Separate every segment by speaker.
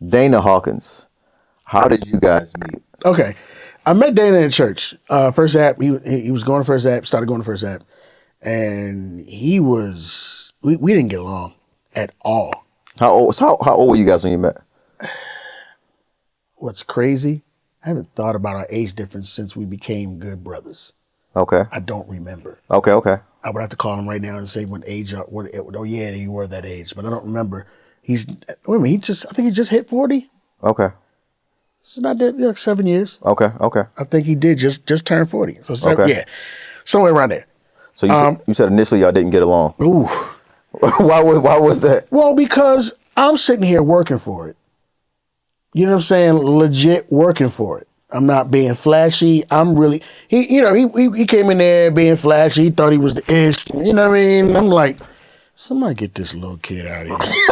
Speaker 1: Dana Hawkins. How did you guys meet?
Speaker 2: Okay. I met Dana in church. First app, he was going to first app, started going to first app. And we didn't get along at all.
Speaker 1: How old were you guys when you met?
Speaker 2: What's crazy, I haven't thought about our age difference since we became good brothers.
Speaker 1: Okay.
Speaker 2: I don't remember.
Speaker 1: Okay.
Speaker 2: I would have to call him right now and say what age, oh yeah, you were that age, but I don't remember. I think he just hit 40.
Speaker 1: Okay.
Speaker 2: It's not that, like 7 years.
Speaker 1: Okay.
Speaker 2: I think he did just turn 40. So
Speaker 1: Okay.
Speaker 2: yeah, somewhere around there.
Speaker 1: So you said initially y'all didn't get along.
Speaker 2: Ooh.
Speaker 1: Why was that?
Speaker 2: Well, because I'm sitting here working for it. You know what I'm saying? Legit working for it. I'm not being flashy. I'm really he came in there being flashy. He thought he was the ish. You know what I mean? I'm like, somebody get this little kid out of here.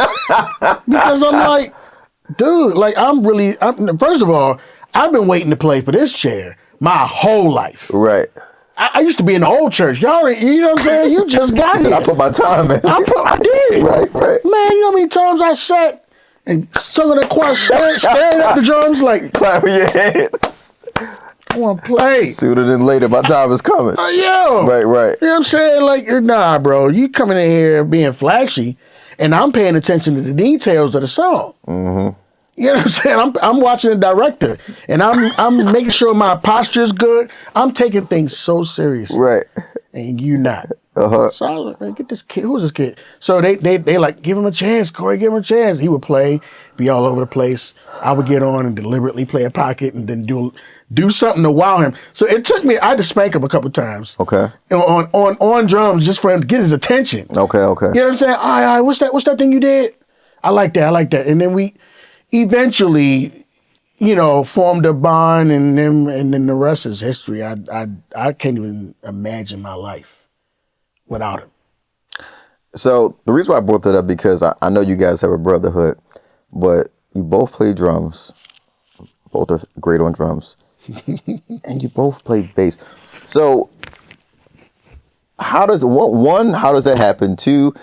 Speaker 2: Because I'm like, dude, like first of all, I've been waiting to play for this chair my whole life.
Speaker 1: Right.
Speaker 2: I used to be in the old church. Y'all, you know what I'm saying? You just got here.
Speaker 1: I put my time in.
Speaker 2: I did.
Speaker 1: Right.
Speaker 2: Man, you know how many times I sat and sung in the choir, staring at the drums like,
Speaker 1: clapping your hands.
Speaker 2: I want to play.
Speaker 1: Sooner than later, my time is coming.
Speaker 2: Yo.
Speaker 1: Right.
Speaker 2: You know what I'm saying? Like, nah, bro. You coming in here being flashy, and I'm paying attention to the details of the song. Mm-hmm. You know what I'm saying? I'm watching the director, and I'm making sure my posture is good. I'm taking things so seriously.
Speaker 1: Right.
Speaker 2: And you not.
Speaker 1: Uh-huh.
Speaker 2: So I was like, man, get this kid. Who is this kid? So they like, give him a chance, Cory, give him a chance. He would play, be all over the place. I would get on and deliberately play a pocket and then do something to wow him. So it took me, I had to spank him a couple times.
Speaker 1: Okay.
Speaker 2: On drums just for him to get his attention.
Speaker 1: Okay.
Speaker 2: You know what I'm saying? All right, what's that thing you did? I like that. And then we eventually, formed a bond, and then the rest is history. I can't even imagine my life without him.
Speaker 1: So the reason why I brought that up, because I know you guys have a brotherhood, but you both play drums. Both are great on drums. And you both play bass. So how does that happen? Two,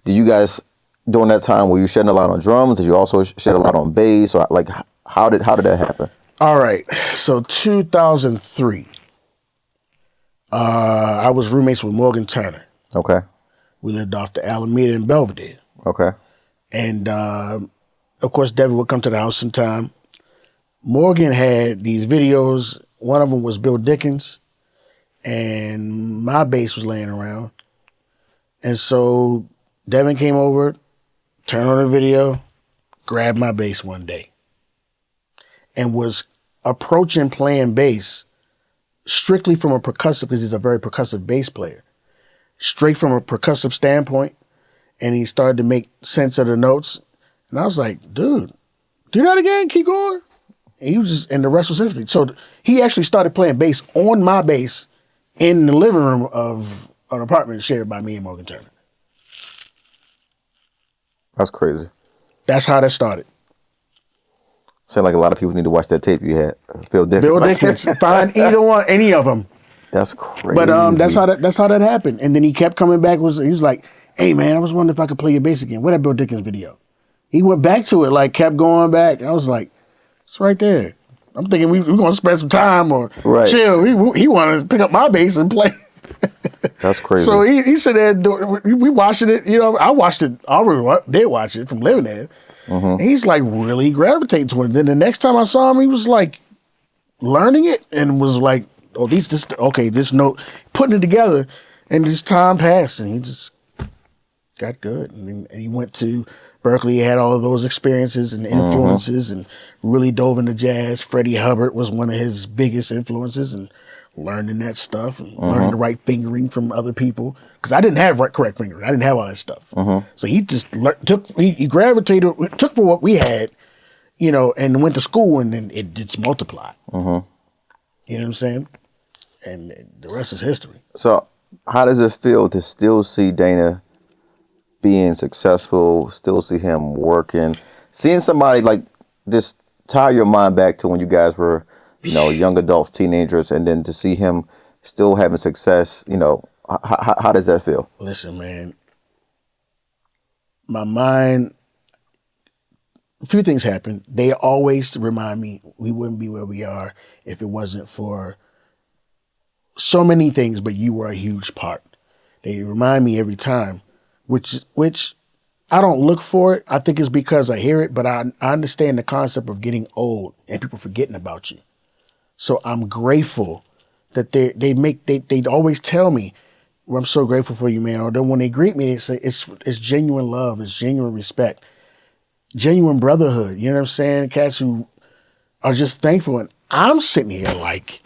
Speaker 1: do you guys, during that time, were you shedding a lot on drums? Did you also shed a lot on bass? Or like, how did that happen?
Speaker 2: All right. So 2003, I was roommates with Morgan Turner.
Speaker 1: Okay.
Speaker 2: We lived off the Alameda in Belvedere.
Speaker 1: Okay.
Speaker 2: And of course, Devin would come to the house sometime. Morgan had these videos. One of them was Bill Dickens, and my bass was laying around. And so Devin came over, turned on the video, grabbed my bass one day, and was approaching playing bass strictly from a percussive, because he's a very percussive bass player, straight from a percussive standpoint. And he started to make sense of the notes. And I was like, dude, do that again, keep going. And the rest was history. So he actually started playing bass on my bass in the living room of an apartment shared by me and Morgan Turner.
Speaker 1: That's crazy.
Speaker 2: That's how that started.
Speaker 1: Sound like a lot of people need to watch that tape you had. Bill Dickens.
Speaker 2: Find any of them.
Speaker 1: That's crazy.
Speaker 2: But that's how that happened. And then he kept coming back. He was like, hey man, I was wondering if I could play your bass again. Where that Bill Dickens video? He went back to it, like kept going back. I was like, it's right there. I'm thinking we're going to spend some time or chill. He wanted to pick up my bass and play.
Speaker 1: That's crazy.
Speaker 2: So he said that we watching it. I watched it. I already did watch it from living there. Mm-hmm. He's like really gravitating toward it. Then the next time I saw him, he was like learning it and was like, oh, this note, putting it together. And this time passed and he just got good. And he went to Berkeley. He had all of those experiences and influences and really dove into jazz. Freddie Hubbard was one of his biggest influences, and learning that stuff and learning the right fingering from other people. Because I didn't have correct fingering. I didn't have all that stuff. So he just he gravitated, took for what we had, and went to school, and then it just multiplied. You know what I'm saying? And the rest is history.
Speaker 1: So how does it feel to still see Dana being successful, still see him working, seeing somebody like this, tie your mind back to when you guys were, young adults, teenagers, and then to see him still having success, how does that feel?
Speaker 2: Listen, man, my mind, a few things happen. They always remind me we wouldn't be where we are if it wasn't for so many things, but you were a huge part. They remind me every time, which I don't look for it. I think it's because I hear it, but I understand the concept of getting old and people forgetting about you. So I'm grateful that they always tell me, well, I'm so grateful for you, man. Or then when they greet me, they say it's genuine love, it's genuine respect, genuine brotherhood. You know what I'm saying? Cats who are just thankful. And I'm sitting here like,